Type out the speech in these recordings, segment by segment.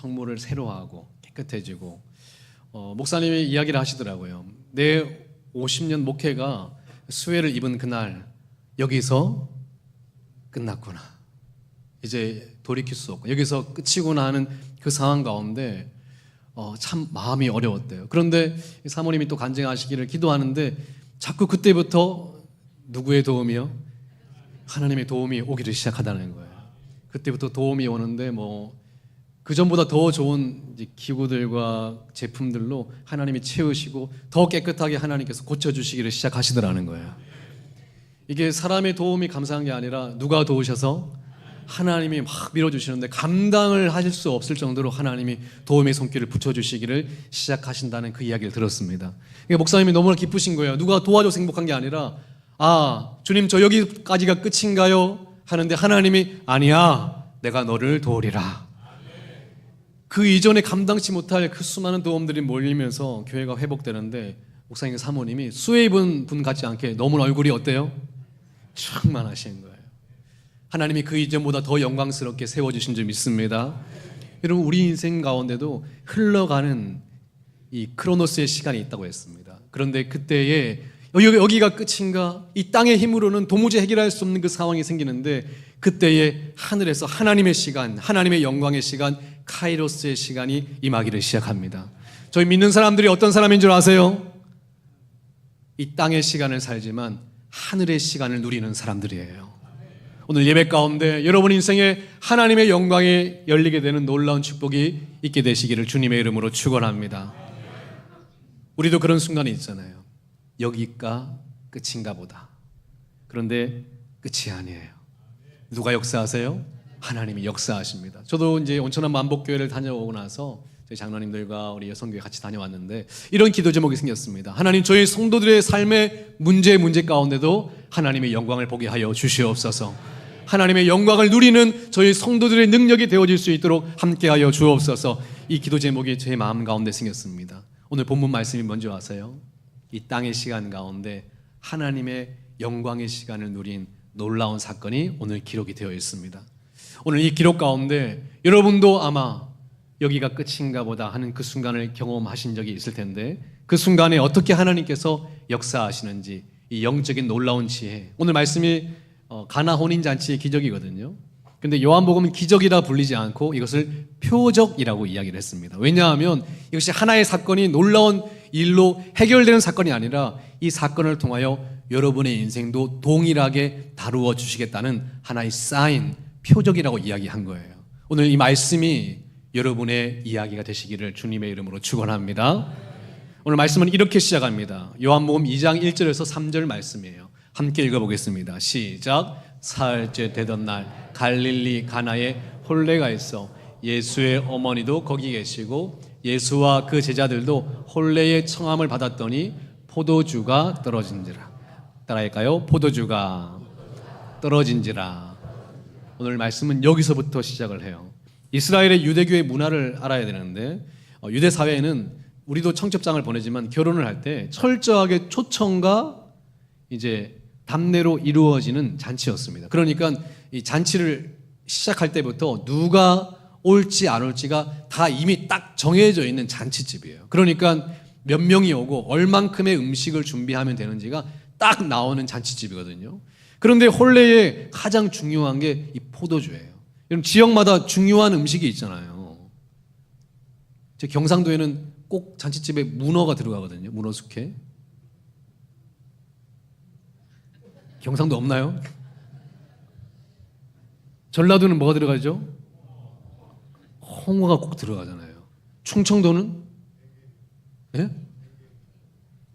성물을 새로 하고 깨끗해지고 목사님이 이야기를 하시더라고요. 내 50년 목회가 수혜를 입은 그날 여기서 끝났구나. 이제 돌이킬 수 없고 여기서 끝이구나 하는 그 상황 가운데 참 마음이 어려웠대요. 그런데 사모님이 또 간증하시기를 기도하는데 자꾸 그때부터 누구의 도움이요? 하나님의 도움이 오기를 시작하다는 거예요. 그때부터 도움이 오는데 그 전보다 더 좋은 기구들과 제품들로 하나님이 채우시고 더 깨끗하게 하나님께서 고쳐주시기를 시작하시더라는 거예요. 이게 사람의 도움이 감사한 게 아니라 누가 도우셔서 하나님이 막 밀어주시는데 감당을 하실 수 없을 정도로 하나님이 도움의 손길을 붙여주시기를 시작하신다는 그 이야기를 들었습니다. 목사님이 너무나 기쁘신 거예요. 누가 도와줘서 행복한 게 아니라 주님 저 여기까지가 끝인가요? 하는데 하나님이 아니야, 내가 너를 도우리라. 그 이전에 감당치 못할 그 수많은 도움들이 몰리면서 교회가 회복되는데 목사님 사모님이 수혜 입은 분 같지 않게 너무 얼굴이 어때요? 충만하신 거예요. 하나님이 그 이전보다 더 영광스럽게 세워주신 줄 믿습니다. 여러분, 우리 인생 가운데도 흘러가는 이 크로노스의 시간이 있다고 했습니다. 그런데 그때에 여기가 끝인가? 이 땅의 힘으로는 도무지 해결할 수 없는 그 상황이 생기는데 그때에 하늘에서 하나님의 시간, 하나님의 영광의 시간, 카이로스의 시간이 임하기를 시작합니다. 저희 믿는 사람들이 어떤 사람인 줄 아세요? 이 땅의 시간을 살지만 하늘의 시간을 누리는 사람들이에요. 오늘 예배 가운데 여러분 인생에 하나님의 영광이 열리게 되는 놀라운 축복이 있게 되시기를 주님의 이름으로 축원합니다. 우리도 그런 순간이 있잖아요. 여기가 끝인가 보다. 그런데 끝이 아니에요. 누가 역사하세요? 하나님이 역사하십니다. 저도 이제 온천한 만복교회를 다녀오고 나서 저희 장로님들과 우리 여성교회 같이 다녀왔는데 이런 기도 제목이 생겼습니다. 하나님, 저희 성도들의 삶의 문제 가운데도 하나님의 영광을 보게 하여 주시옵소서. 하나님의 영광을 누리는 저희 성도들의 능력이 되어질 수 있도록 함께하여 주옵소서. 이 기도 제목이 제 마음 가운데 생겼습니다. 오늘 본문 말씀이 뭔지 아세요? 이 땅의 시간 가운데 하나님의 영광의 시간을 누린 놀라운 사건이 오늘 기록이 되어 있습니다. 오늘 이 기록 가운데 여러분도 아마 여기가 끝인가 보다 하는 그 순간을 경험하신 적이 있을 텐데 그 순간에 어떻게 하나님께서 역사하시는지 이 영적인 놀라운 지혜, 오늘 말씀이 가나 혼인잔치의 기적이거든요. 근데 요한복음은 기적이라 불리지 않고 이것을 표적이라고 이야기를 했습니다. 왜냐하면 이것이 하나의 사건이 놀라운 일로 해결되는 사건이 아니라 이 사건을 통하여 여러분의 인생도 동일하게 다루어 주시겠다는 하나의 사인, 표적이라고 이야기한 거예요. 오늘 이 말씀이 여러분의 이야기가 되시기를 주님의 이름으로 축원합니다. 오늘 말씀은 이렇게 시작합니다. 요한복음 2장 1절에서 3절 말씀이에요. 함께 읽어보겠습니다. 시작. 사흘째 되던 날 갈릴리 가나에 혼례가 있어 예수의 어머니도 거기 계시고 예수와 그 제자들도 혼례의 청함을 받았더니 포도주가 떨어진지라. 따라할까요? 포도주가 떨어진지라. 오늘 말씀은 여기서부터 시작을 해요. 이스라엘의 유대교의 문화를 알아야 되는데 유대 사회에는 우리도 청첩장을 보내지만 결혼을 할 때 철저하게 초청과 이제 답례로 이루어지는 잔치였습니다. 그러니까 이 잔치를 시작할 때부터 누가 올지 안 올지가 다 이미 딱 정해져 있는 잔치집이에요. 그러니까 몇 명이 오고 얼만큼의 음식을 준비하면 되는지가 딱 나오는 잔치집이거든요. 그런데 혼례에 가장 중요한 게 이 포도주예요. 여러분, 지역마다 중요한 음식이 있잖아요. 제 경상도에는 꼭 잔치집에 문어가 들어가거든요. 문어 숙회. 경상도 없나요? 전라도는 뭐가 들어가죠? 홍어가 꼭 들어가잖아요. 충청도는? 예?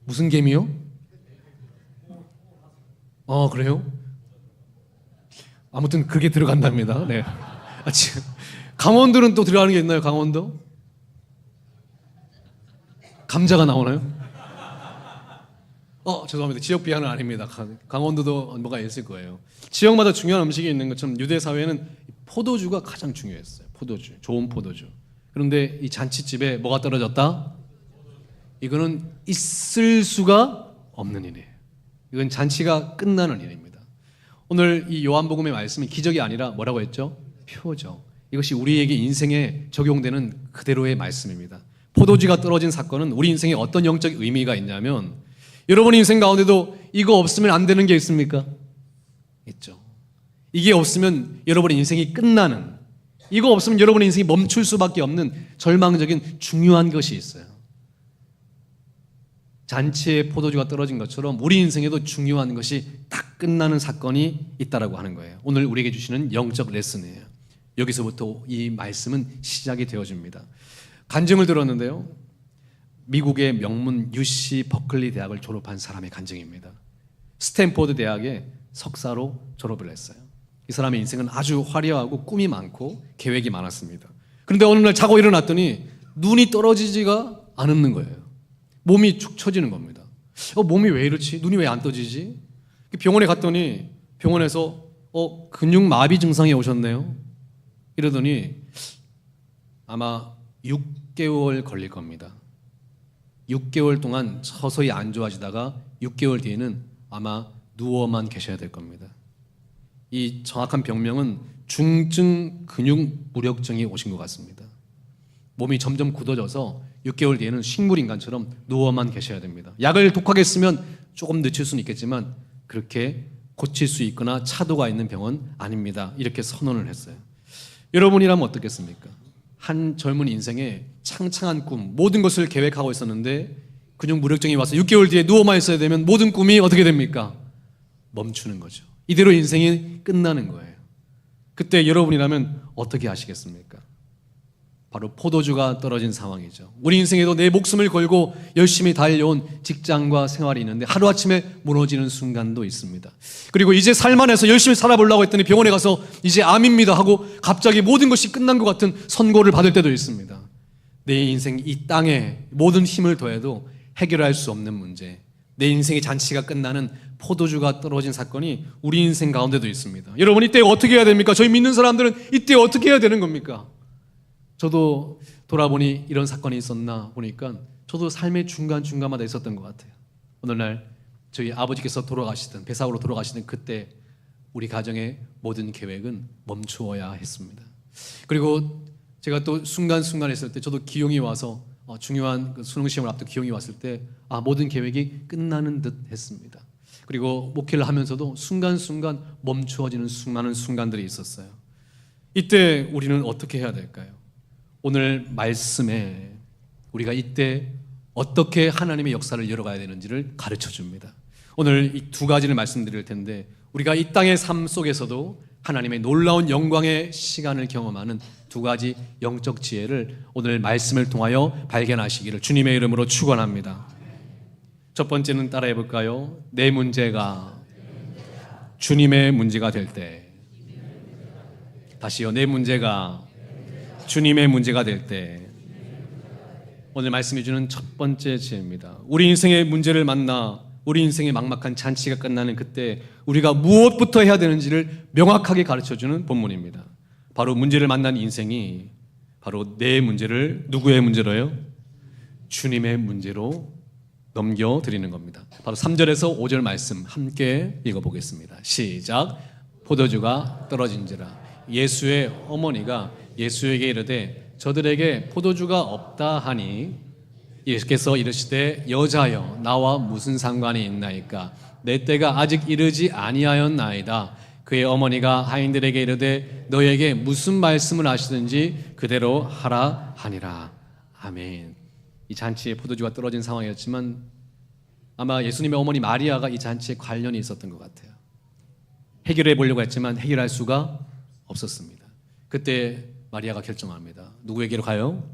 무슨 개미요? 그래요? 아무튼 그게 들어간답니다. 네. 지금 강원도는 또 들어가는 게 있나요? 강원도? 감자가 나오나요? 죄송합니다. 지역 비하는 아닙니다. 강원도도 뭐가 있을 거예요. 지역마다 중요한 음식이 있는 것처럼 유대 사회는 포도주가 가장 중요했어요. 포도주, 좋은 포도주. 그런데 이 잔치집에 뭐가 떨어졌다? 이거는 있을 수가 없는 일이에요. 이건 잔치가 끝나는 일입니다. 오늘 이 요한복음의 말씀이 기적이 아니라 뭐라고 했죠? 표적. 이것이 우리에게 인생에 적용되는 그대로의 말씀입니다. 포도주가 떨어진 사건은 우리 인생에 어떤 영적 의미가 있냐면, 여러분 인생 가운데도 이거 없으면 안 되는 게 있습니까? 있죠. 이게 없으면 여러분의 인생이 끝나는, 이거 없으면 여러분의 인생이 멈출 수밖에 없는 절망적인 중요한 것이 있어요. 잔치에 포도주가 떨어진 것처럼 우리 인생에도 중요한 것이 딱 끝나는 사건이 있다라고 하는 거예요. 오늘 우리에게 주시는 영적 레슨이에요. 여기서부터 이 말씀은 시작이 되어집니다. 간증을 들었는데요, 미국의 명문 UC 버클리 대학을 졸업한 사람의 간증입니다. 스탠포드 대학에 석사로 졸업을 했어요. 이 사람의 인생은 아주 화려하고 꿈이 많고 계획이 많았습니다. 그런데 어느 날 자고 일어났더니 눈이 떨어지지가 않는 거예요. 몸이 축 처지는 겁니다. 몸이 왜 이렇지? 눈이 왜 안 떠지지? 병원에 갔더니 병원에서 근육마비 증상이 오셨네요. 이러더니 아마 6개월 걸릴 겁니다. 6개월 동안 서서히 안 좋아지다가 6개월 뒤에는 아마 누워만 계셔야 될 겁니다. 이 정확한 병명은 중증 근육 무력증이 오신 것 같습니다. 몸이 점점 굳어져서 6개월 뒤에는 식물인간처럼 누워만 계셔야 됩니다. 약을 독하게 쓰면 조금 늦출 수는 있겠지만 그렇게 고칠 수 있거나 차도가 있는 병은 아닙니다. 이렇게 선언을 했어요. 여러분이라면 어떻겠습니까? 한 젊은 인생에 창창한 꿈, 모든 것을 계획하고 있었는데 근육 무력증이 와서 6개월 뒤에 누워만 있어야 되면 모든 꿈이 어떻게 됩니까? 멈추는 거죠. 이대로 인생이 끝나는 거예요. 그때 여러분이라면 어떻게 하시겠습니까? 바로 포도주가 떨어진 상황이죠. 우리 인생에도 내 목숨을 걸고 열심히 달려온 직장과 생활이 있는데 하루아침에 무너지는 순간도 있습니다. 그리고 이제 살만해서 열심히 살아보려고 했더니 병원에 가서 이제 암입니다 하고 갑자기 모든 것이 끝난 것 같은 선고를 받을 때도 있습니다. 내 인생 이 땅에 모든 힘을 더해도 해결할 수 없는 문제, 내 인생의 잔치가 끝나는 포도주가 떨어진 사건이 우리 인생 가운데도 있습니다. 여러분, 이때 어떻게 해야 됩니까? 저희 믿는 사람들은 이때 어떻게 해야 되는 겁니까? 저도 돌아보니 이런 사건이 있었나 보니까 저도 삶의 중간중간마다 있었던 것 같아요. 어느 날 저희 아버지께서 돌아가시던, 배사고로 돌아가시던 그때 우리 가정의 모든 계획은 멈추어야 했습니다. 그리고 제가 또 순간순간 했을 때 저도 기용이 와서 중요한 그 수능 시험을 앞두고 기용이 왔을 때 모든 계획이 끝나는 듯 했습니다. 그리고 목회를 하면서도 순간순간 멈추어지는 수많은 순간들이 있었어요. 이때 우리는 어떻게 해야 될까요? 오늘 말씀에 우리가 이때 어떻게 하나님의 역사를 열어가야 되는지를 가르쳐 줍니다. 오늘 이 두 가지를 말씀드릴 텐데 우리가 이 땅의 삶 속에서도 하나님의 놀라운 영광의 시간을 경험하는 두 가지 영적 지혜를 오늘 말씀을 통하여 발견하시기를 주님의 이름으로 축원합니다. 첫 번째는 따라해 볼까요? 내 문제가 주님의 문제가 될 때. 다시요. 내 문제가 주님의 문제가 될 때. 오늘 말씀해 주는 첫 번째 지혜입니다. 우리 인생의 문제를 만나 우리 인생의 막막한 잔치가 끝나는 그때 우리가 무엇부터 해야 되는지를 명확하게 가르쳐주는 본문입니다. 바로 문제를 만난 인생이 바로 내 문제를 누구의 문제로요? 주님의 문제로 넘겨드리는 겁니다. 바로 3절에서 5절 말씀 함께 읽어보겠습니다. 시작. 포도주가 떨어진지라 예수의 어머니가 예수에게 이르되 저들에게 포도주가 없다 하니 예수께서 이르시되 여자여 나와 무슨 상관이 있나이까 내 때가 아직 이르지 아니하였나이다. 그의 어머니가 하인들에게 이르되 너에게 무슨 말씀을 하시든지 그대로 하라 하니라. 아멘. 이 잔치에 포도주가 떨어진 상황이었지만 아마 예수님의 어머니 마리아가 이 잔치에 관련이 있었던 것 같아요. 해결해 보려고 했지만 해결할 수가 없었습니다. 그때 마리아가 결정합니다. 누구에게로 가요?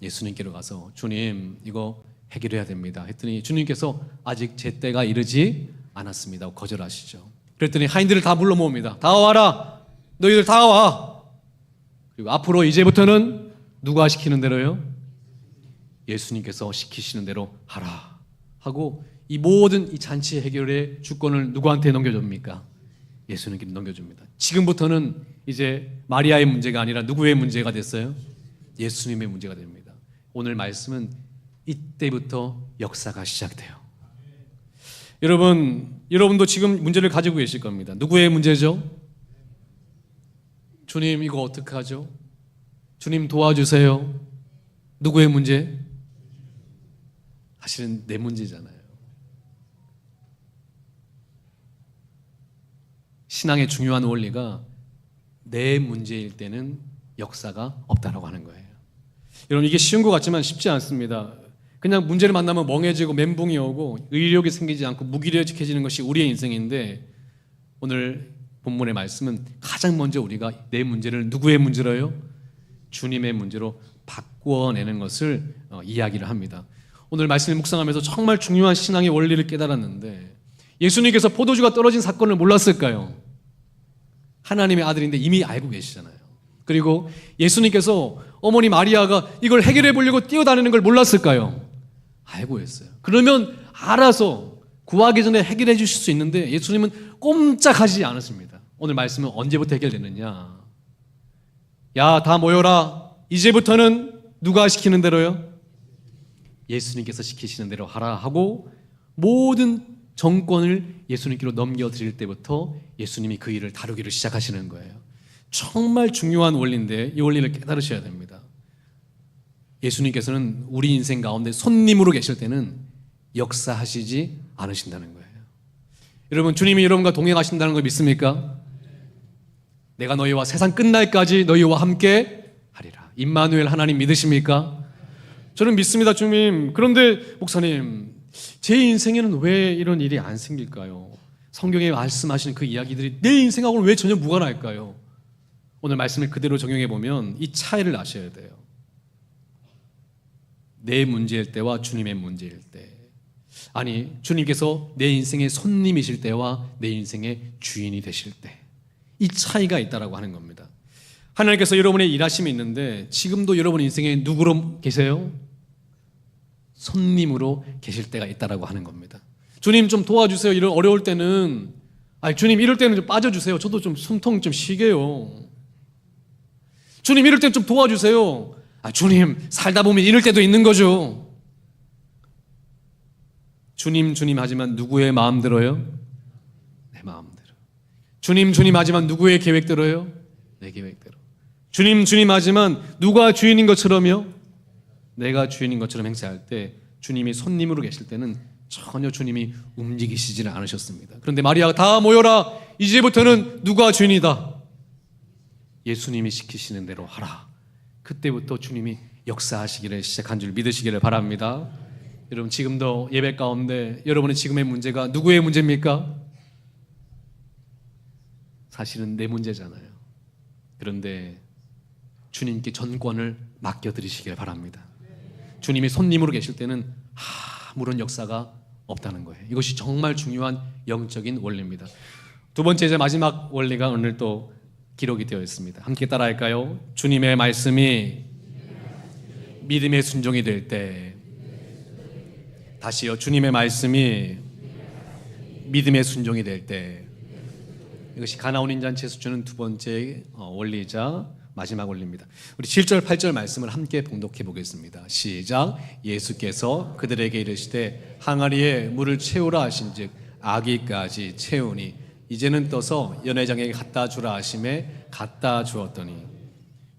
예수님께로 가서 주님 이거 해결해야 됩니다 했더니 주님께서 아직 제 때가 이르지 않았습니다 거절하시죠. 그랬더니 하인들을 다 불러 모읍니다. 다 와라. 너희들 다 와. 그리고 앞으로 이제부터는 누가 시키는 대로요? 예수님께서 시키시는 대로 하라 하고 이 모든 이 잔치 해결의 주권을 누구한테 넘겨줍니까? 예수님께 넘겨줍니다. 지금부터는 이제 마리아의 문제가 아니라 누구의 문제가 됐어요? 예수님의 문제가 됩니다. 오늘 말씀은 이때부터 역사가 시작돼요. 여러분도 지금 문제를 가지고 계실 겁니다. 누구의 문제죠? 주님 이거 어떻게 하죠? 주님 도와주세요. 누구의 문제? 사실은 내 문제잖아요. 신앙의 중요한 원리가 내 문제일 때는 역사가 없다라고 하는 거예요. 여러분, 이게 쉬운 것 같지만 쉽지 않습니다. 그냥 문제를 만나면 멍해지고 멘붕이 오고 의욕이 생기지 않고 무기력해지는 것이 우리의 인생인데, 오늘 본문의 말씀은 가장 먼저 우리가 내 문제를 누구의 문제로요? 주님의 문제로 바꾸어내는 것을 이야기를 합니다. 오늘 말씀을 묵상하면서 정말 중요한 신앙의 원리를 깨달았는데, 예수님께서 포도주가 떨어진 사건을 몰랐을까요? 하나님의 아들인데 이미 알고 계시잖아요. 그리고 예수님께서 어머니 마리아가 이걸 해결해 보려고 뛰어다니는 걸 몰랐을까요? 알고 있어요. 그러면 알아서 구하기 전에 해결해 주실 수 있는데 예수님은 꼼짝하지 않았습니다. 오늘 말씀은 언제부터 해결됐느냐? 야, 다 모여라. 이제부터는 누가 시키는 대로요? 예수님께서 시키시는 대로 하라 하고 모든 정권을 예수님께로 넘겨드릴 때부터 예수님이 그 일을 다루기를 시작하시는 거예요. 정말 중요한 원리인데 이 원리를 깨달으셔야 됩니다. 예수님께서는 우리 인생 가운데 손님으로 계실 때는 역사하시지 않으신다는 거예요. 여러분, 주님이 여러분과 동행하신다는 걸 믿습니까? 내가 너희와 세상 끝날까지 너희와 함께 하리라. 임마누엘 하나님 믿으십니까? 저는 믿습니다, 주님. 그런데 목사님, 제 인생에는 왜 이런 일이 안 생길까요? 성경에 말씀하시는 그 이야기들이 내 인생하고는 왜 전혀 무관할까요? 오늘 말씀을 그대로 적용해 보면 이 차이를 아셔야 돼요. 내 문제일 때와 주님의 문제일 때, 아니 주님께서 내 인생의 손님이실 때와 내 인생의 주인이 되실 때, 이 차이가 있다라고 하는 겁니다. 하나님께서 여러분의 일하심이 있는데 지금도 여러분 인생에 누구로 계세요? 손님으로 계실 때가 있다라고 하는 겁니다. 주님 좀 도와주세요. 이런 어려울 때는, 아니 주님 이럴 때는 좀 빠져주세요. 저도 좀 숨통 좀 쉬게요. 주님 이럴 때는 좀 도와주세요. 아 주님 살다 보면 이럴 때도 있는 거죠. 주님 주님 하지만 누구의 마음대로요? 내 마음대로. 주님 주님 하지만 누구의 계획대로요? 내 계획대로. 주님 주님 하지만 누가 주인인 것처럼요? 내가 주인인 것처럼 행세할 때, 주님이 손님으로 계실 때는 전혀 주님이 움직이시지는 않으셨습니다. 그런데 마리아가 다 모여라. 이제부터는 누가 주인이다? 예수님이 시키시는 대로 하라. 그때부터 주님이 역사하시기를 시작한 줄 믿으시기를 바랍니다. 여러분, 지금도 예배 가운데 여러분의 지금의 문제가 누구의 문제입니까? 사실은 내 문제잖아요. 그런데 주님께 전권을 맡겨드리시길 바랍니다. 주님이 손님으로 계실 때는 아무런 역사가 없다는 거예요. 이것이 정말 중요한 영적인 원리입니다. 두 번째, 이제 마지막 원리가 오늘 또 기록이 되어 있습니다. 함께 따라할까요? 주님의 말씀이 믿음의 순종이 될 때. 다시요. 주님의 말씀이 믿음의 순종이 될 때. 이것이 가나온 인잔치에서 주는 두 번째 원리이자 마지막 원리입니다. 우리 7절 8절 말씀을 함께 봉독해 보겠습니다. 시작. 예수께서 그들에게 이르시되 항아리에 물을 채우라 하신즉 아기까지 채우니 이제는 떠서 연회장에게 갖다 주라 하심에 갖다 주었더니.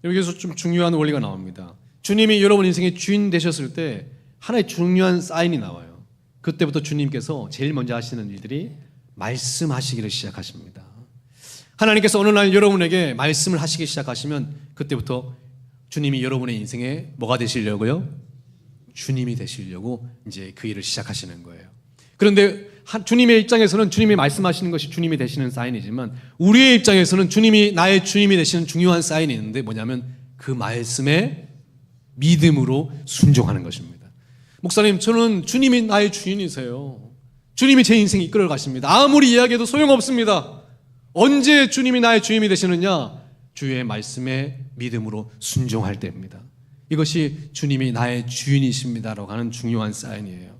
여기서 좀 중요한 원리가 나옵니다. 주님이 여러분 인생의 주인 되셨을 때 하나의 중요한 사인이 나와요. 그때부터 주님께서 제일 먼저 하시는 일들이 말씀하시기를 시작하십니다. 하나님께서 어느 날 여러분에게 말씀을 하시기 시작하시면 그때부터 주님이 여러분의 인생에 뭐가 되시려고요? 주님이 되시려고 이제 그 일을 시작하시는 거예요. 그런데 주님의 입장에서는 주님이 말씀하시는 것이 주님이 되시는 사인이지만, 우리의 입장에서는 주님이 나의 주님이 되시는 중요한 사인이 있는데 뭐냐면 그 말씀에 믿음으로 순종하는 것입니다. 목사님, 저는 주님이 나의 주인이세요. 주님이 제 인생 이끌어 가십니다. 아무리 이야기해도 소용없습니다. 언제 주님이 나의 주인이 되시느냐? 주의 말씀에 믿음으로 순종할 때입니다. 이것이 주님이 나의 주인이십니다라고 하는 중요한 사인이에요.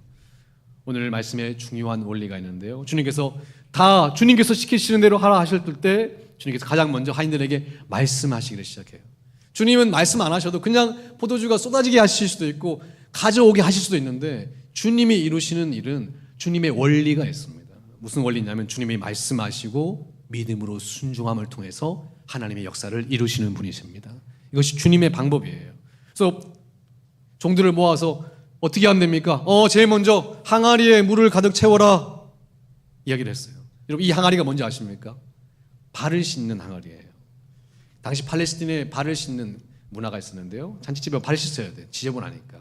오늘 말씀에 중요한 원리가 있는데요. 주님께서 시키시는 대로 하라 하실 때 주님께서 가장 먼저 하인들에게 말씀하시기를 시작해요. 주님은 말씀 안 하셔도 그냥 포도주가 쏟아지게 하실 수도 있고 가져오게 하실 수도 있는데, 주님이 이루시는 일은 주님의 원리가 있습니다. 무슨 원리냐면 주님이 말씀하시고 믿음으로 순종함을 통해서 하나님의 역사를 이루시는 분이십니다. 이것이 주님의 방법이에요. 그래서 종들을 모아서 어떻게 하면 됩니까? 제일 먼저 항아리에 물을 가득 채워라 이야기를 했어요. 여러분, 이 항아리가 뭔지 아십니까? 발을 씻는 항아리예요. 당시 팔레스틴에 발을 씻는 문화가 있었는데요. 잔치집에 발을 씻어야 돼. 지저분하니까.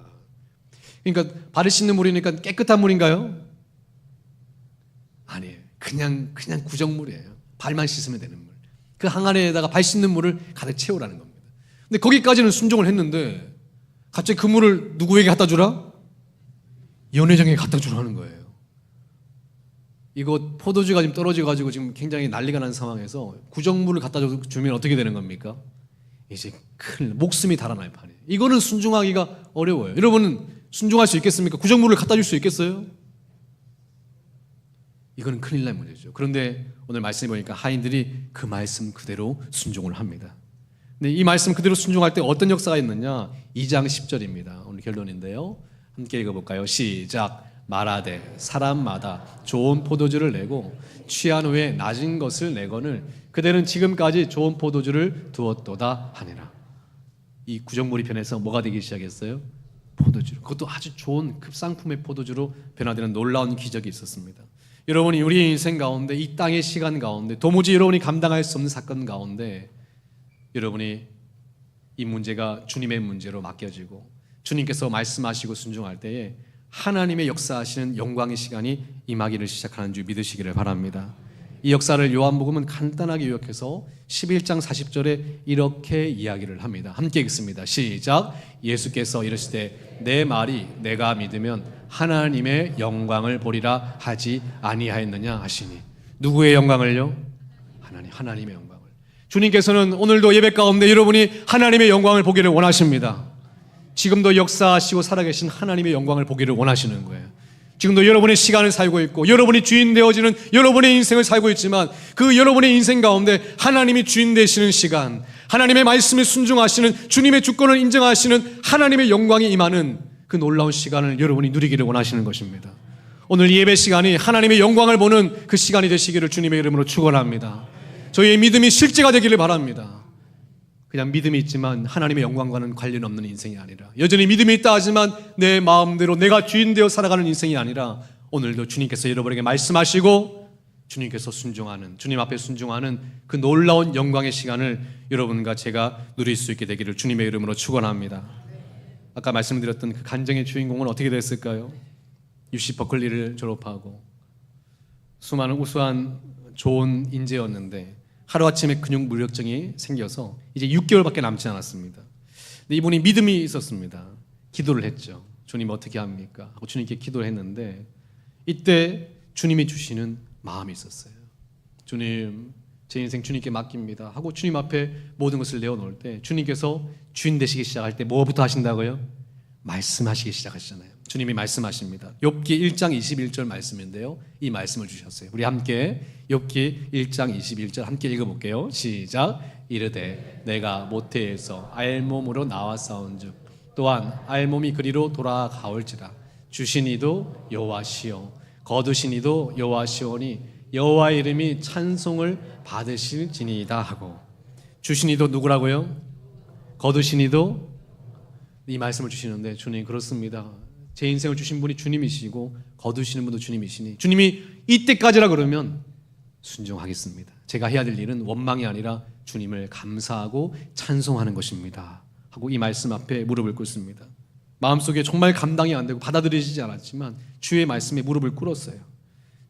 그러니까 발을 씻는 물이니까 깨끗한 물인가요? 아니에요. 그냥 구정물이에요. 발만 씻으면 되는 물. 그 항아리에다가 발 씻는 물을 가득 채우라는 겁니다. 근데 거기까지는 순종을 했는데 갑자기 그 물을 누구에게 갖다 주라? 연회장에게 갖다 주라는 거예요. 이거 포도주가 지금 떨어져가지고 지금 굉장히 난리가 난 상황에서 구정물을 갖다 주면 어떻게 되는 겁니까? 이제 큰 목숨이 달아날 판이에요. 이거는 순종하기가 어려워요. 여러분은 순종할 수 있겠습니까? 구정물을 갖다 줄 수 있겠어요? 이거는 큰일 날 문제죠. 그런데 오늘 말씀해 보니까 하인들이 그 말씀 그대로 순종을 합니다. 근데 이 말씀 그대로 순종할 때 어떤 역사가 있느냐? 2장 10절입니다. 오늘 결론인데요. 함께 읽어볼까요? 시작. 말하되 사람마다 좋은 포도주를 내고 취한 후에 낮은 것을 내거늘 그대는 지금까지 좋은 포도주를 두었도다 하니라. 이 구정물이 변해서 뭐가 되기 시작했어요? 포도주. 그것도 아주 좋은 급상품의 포도주로 변화되는 놀라운 기적이 있었습니다. 여러분이 우리 인생 가운데, 이 땅의 시간 가운데 도무지 여러분이 감당할 수 없는 사건 가운데 여러분이 이 문제가 주님의 문제로 맡겨지고 주님께서 말씀하시고 순종할 때에 하나님의 역사하시는 영광의 시간이 임하기를 시작하는 줄 믿으시기를 바랍니다. 이 역사를 요한복음은 간단하게 요약해서 11장 40절에 이렇게 이야기를 합니다. 함께 읽습니다. 시작. 예수께서 이르시되 내 말이 내가 믿으면 하나님의 영광을 보리라 하지 아니하였느냐 하시니. 누구의 영광을요? 하나님의 영광을. 주님께서는 오늘도 예배 가운데 여러분이 하나님의 영광을 보기를 원하십니다. 지금도 역사하시고 살아계신 하나님의 영광을 보기를 원하시는 거예요. 지금도 여러분의 시간을 살고 있고 여러분이 주인 되어지는 여러분의 인생을 살고 있지만 그 여러분의 인생 가운데 하나님이 주인 되시는 시간, 하나님의 말씀에 순종하시는 주님의 주권을 인정하시는 하나님의 영광이 임하는 그 놀라운 시간을 여러분이 누리기를 원하시는 것입니다. 오늘 예배 시간이 하나님의 영광을 보는 그 시간이 되시기를 주님의 이름으로 축원합니다. 저희의 믿음이 실제가 되기를 바랍니다. 그냥 믿음이 있지만 하나님의 영광과는 관련 없는 인생이 아니라, 여전히 믿음이 있다 하지만 내 마음대로 내가 주인 되어 살아가는 인생이 아니라, 오늘도 주님께서 여러분에게 말씀하시고 주님께서 순종하는, 주님 앞에 순종하는 그 놀라운 영광의 시간을 여러분과 제가 누릴 수 있게 되기를 주님의 이름으로 축원합니다. 아까 말씀드렸던 그 간증의 주인공은 어떻게 됐을까요? UC 버클리를 졸업하고 수많은 우수한 좋은 인재였는데 하루아침에 근육 무력증이 생겨서 이제 6개월밖에 남지 않았습니다. 근데 이분이 믿음이 있었습니다. 기도를 했죠. 주님 어떻게 합니까? 하고 주님께 기도를 했는데 이때 주님이 주시는 마음이 있었어요. 주님, 제 인생 주님께 맡깁니다 하고 주님 앞에 모든 것을 내어놓을 때 주님께서 주인 되시기 시작할 때 뭐부터 하신다고요? 말씀하시기 시작하시잖아요. 주님이 말씀하십니다. 욥기 1장 21절 말씀인데요, 이 말씀을 주셨어요. 우리 함께 욥기 1장 21절 함께 읽어볼게요. 시작. 이르되 내가 모태에서 알몸으로 나왔사온즉 또한 알몸이 그리로 돌아가올지라. 주신 이도 여호와시요 거두신 이도 여호와시오니 여호와의 이름이 찬송을 받으실지니이다 하고. 주신 이도 누구라고요? 거두신 이도. 이 말씀을 주시는데, 주님 그렇습니다. 제 인생을 주신 분이 주님이시고 거두시는 분도 주님이시니 주님이 이때까지라 그러면 순종하겠습니다. 제가 해야 될 일은 원망이 아니라 주님을 감사하고 찬송하는 것입니다 하고 이 말씀 앞에 무릎을 꿇습니다. 마음속에 정말 감당이 안 되고 받아들이지 않았지만 주의 말씀에 무릎을 꿇었어요.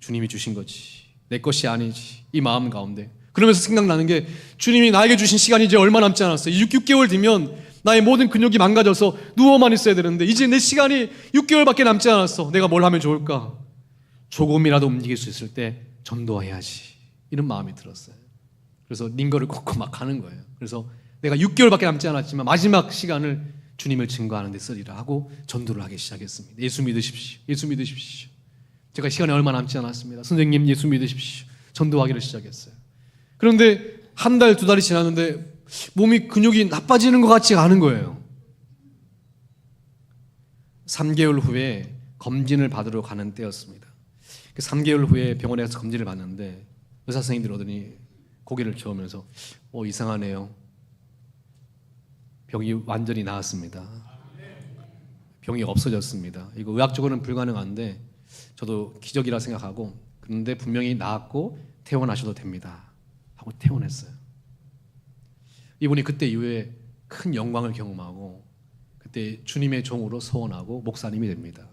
주님이 주신 거지 내 것이 아니지, 이 마음 가운데. 그러면서 생각나는 게 주님이 나에게 주신 시간이 이제 얼마 남지 않았어요. 6개월 뒤면 나의 모든 근육이 망가져서 누워만 있어야 되는데 이제 내 시간이 6개월밖에 남지 않았어. 내가 뭘 하면 좋을까? 조금이라도 움직일 수 있을 때 전도해야지, 이런 마음이 들었어요. 그래서 링거를 꽂고 막 가는 거예요. 그래서 내가 6개월밖에 남지 않았지만 마지막 시간을 주님을 증거하는 데 쓰리라 하고 전도를 하기 시작했습니다. 예수 믿으십시오. 예수 믿으십시오. 제가 시간이 얼마 남지 않았습니다. 선생님 예수 믿으십시오. 전도하기를 시작했어요. 그런데 한 달, 두 달이 지났는데 몸이 근육이 나빠지는 것 같지 않은 거예요. 3개월 후에 검진을 받으러 가는 때였습니다. 3개월 후에 병원에 가서 검진을 받는데 의사 선생님들이 오더니 고개를 저으면서 이상하네요. 병이 완전히 나았습니다. 병이 없어졌습니다. 이거 의학적으로는 불가능한데 저도 기적이라 생각하고, 그런데 분명히 나았고 퇴원하셔도 됩니다 하고 퇴원했어요. 이분이 그때 이후에 큰 영광을 경험하고 그때 주님의 종으로 서원하고 목사님이 됩니다.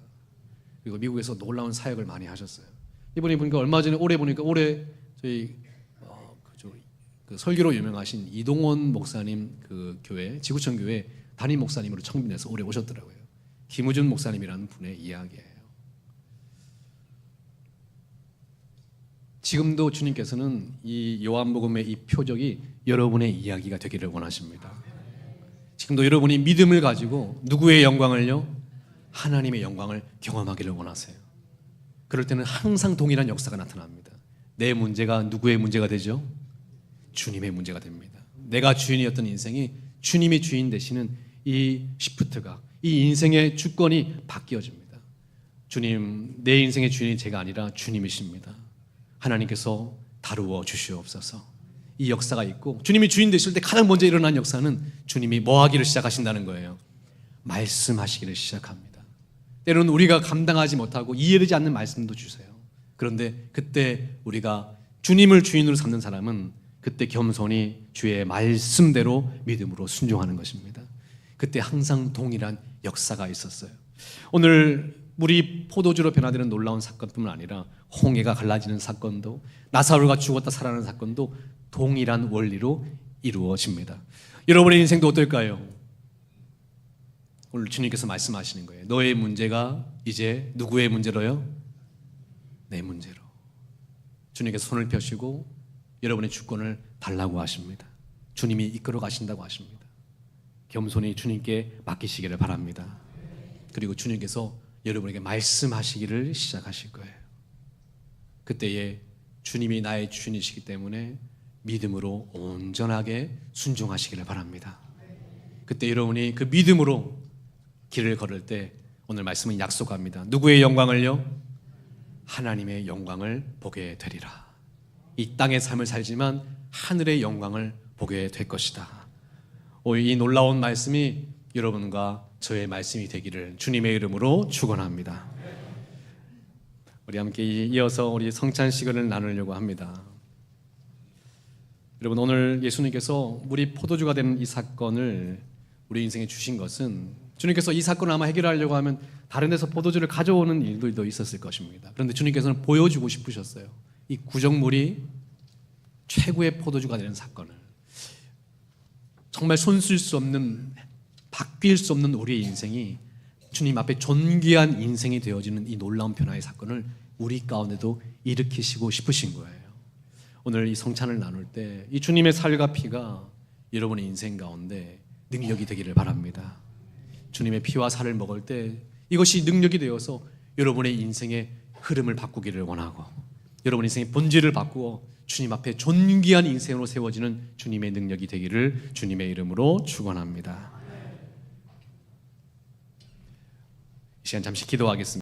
그리고 미국에서 놀라운 사역을 많이 하셨어요. 이분이 보니까 얼마 전에 올해 저희 그 설교로 유명하신 이동원 목사님 그 교회 지구촌 교회 담임 목사님으로 청빙돼서 올해 오셨더라고요. 김우준 목사님이라는 분의 이야기예요. 지금도 주님께서는 이 요한복음의 이 표적이 여러분의 이야기가 되기를 원하십니다. 지금도 여러분이 믿음을 가지고 누구의 영광을요? 하나님의 영광을 경험하기를 원하세요. 그럴 때는 항상 동일한 역사가 나타납니다. 내 문제가 누구의 문제가 되죠? 주님의 문제가 됩니다. 내가 주인이었던 인생이 주님이 주인 되시는 이 시프트가, 이 인생의 주권이 바뀌어집니다. 주님, 내 인생의 주인이 제가 아니라 주님이십니다. 하나님께서 다루어 주시옵소서. 이 역사가 있고, 주님이 주인 되실 때 가장 먼저 일어난 역사는 주님이 뭐 하기를 시작하신다는 거예요? 말씀하시기를 시작합니다. 때로는 우리가 감당하지 못하고 이해되지 않는 말씀도 주세요. 그런데 그때 우리가 주님을 주인으로 삼는 사람은 그때 겸손히 주의 말씀대로 믿음으로 순종하는 것입니다. 그때 항상 동일한 역사가 있었어요. 오늘 물이 포도주로 변화되는 놀라운 사건뿐만 아니라 홍해가 갈라지는 사건도, 나사로가 죽었다 살아나는 사건도 동일한 원리로 이루어집니다. 여러분의 인생도 어떨까요? 오늘 주님께서 말씀하시는 거예요. 너의 문제가 이제 누구의 문제로요? 내 문제로. 주님께서 손을 펴시고 여러분의 주권을 달라고 하십니다. 주님이 이끌어 가신다고 하십니다. 겸손히 주님께 맡기시기를 바랍니다. 그리고 주님께서 여러분에게 말씀하시기를 시작하실 거예요. 그때에 주님이 나의 주인이시기 때문에 믿음으로 온전하게 순종하시기를 바랍니다. 그때 여러분이 그 믿음으로 길을 걸을 때 오늘 말씀은 약속합니다. 누구의 영광을요? 하나님의 영광을 보게 되리라. 이 땅의 삶을 살지만 하늘의 영광을 보게 될 것이다. 이 놀라운 말씀이 여러분과 저의 말씀이 되기를 주님의 이름으로 축원합니다. 우리 함께 이어서 우리 성찬식을 나누려고 합니다. 여러분, 오늘 예수님께서 물이 포도주가 되는 이 사건을 우리 인생에 주신 것은, 주님께서 이 사건을 아마 해결하려고 하면 다른 데서 포도주를 가져오는 일들도 있었을 것입니다. 그런데 주님께서는 보여주고 싶으셨어요. 이 구정물이 최고의 포도주가 되는 사건을, 정말 손쓸 수 없는, 바뀔 수 없는 우리의 인생이 주님 앞에 존귀한 인생이 되어지는 이 놀라운 변화의 사건을 우리 가운데도 일으키시고 싶으신 거예요. 오늘 이 성찬을 나눌 때 이 주님의 살과 피가 여러분의 인생 가운데 능력이 되기를 바랍니다. 주님의 피와 살을 먹을 때 이것이 능력이 되어서 여러분의 인생의 흐름을 바꾸기를 원하고, 여러분 인생의 본질을 바꾸어 주님 앞에 존귀한 인생으로 세워지는 주님의 능력이 되기를 주님의 이름으로 축원합니다. 이 시간 잠시 기도하겠습니다.